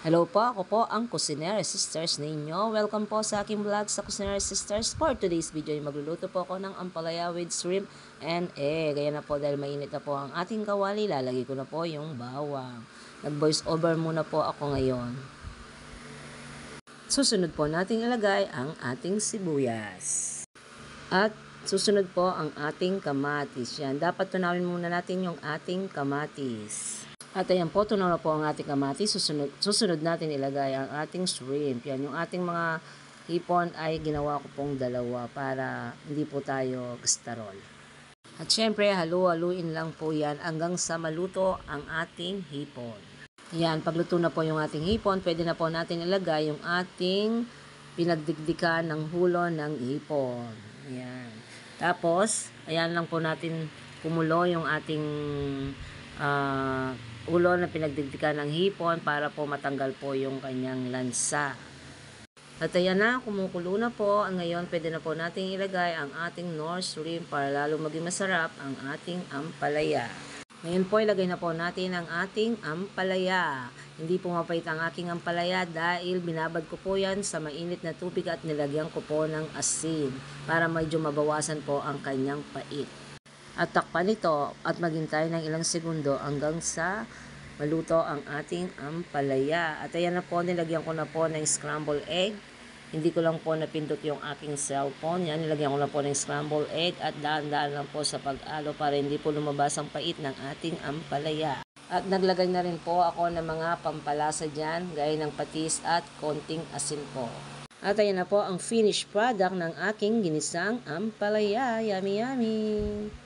Hello po, ako po ang Cusinera Sisters ninyo. Welcome po sa aking vlog sa Cusinera Sisters. For today's video ay magluluto po ako ng ampalaya with shrimp and egg. Kaya na po dahil mainit na po ang ating kawali, lalagay ko na po yung bawang. Nag-voice over muna po ako ngayon. Susunod po nating ilagay ang ating sibuyas. At susunod po ang ating kamatis. Yan, dapat tunawin muna natin yung ating kamatis. At ayan po, tunaw na po ang ating kamatis. Susunod natin ilagay ang ating shrimp. Yan, yung ating mga hipon ay ginawa ko pong dalawa para hindi po tayo gastarol. At syempre, halu-haluin lang po yan hanggang sa maluto ang ating hipon. Yan, pagluto na po yung ating hipon, pwede na po natin ilagay yung ating pinagdikdikan ng hulo ng hipon. Ayan. Tapos, ayan lang po natin kumulo yung ating ulo na pinagdikdikan ng hipon para po matanggal po yung kanyang lansa. At ayan na, kumukulo na po. Ngayon, pwede na po natin ilagay ang ating Knorr shrimp para lalo maging masarap ang ating ampalaya. Ngayon po, ilagay na po natin ang ating ampalaya. Hindi po mapait ang aking ampalaya dahil binabad ko po yan sa mainit na tubig at nilagyan ko po ng asin para medyo mabawasan po ang kanyang pait. At takpan ito at maghintay ng ilang segundo hanggang sa maluto ang ating ampalaya. At ayan na po, nilagyan ko na po ng scrambled egg. Hindi ko lang po napindot yung aking cellphone. Yan, nilagyan ko na po ng scrambled egg at dahan-dahan lang po sa pag-alo para hindi po lumabas ang pait ng ating ampalaya. At naglagay na rin po ako ng mga pampalasa dyan, gaya ng patis at konting asin po. At ayan na po ang finished product ng aking ginisang ampalaya. Yummy, yummy!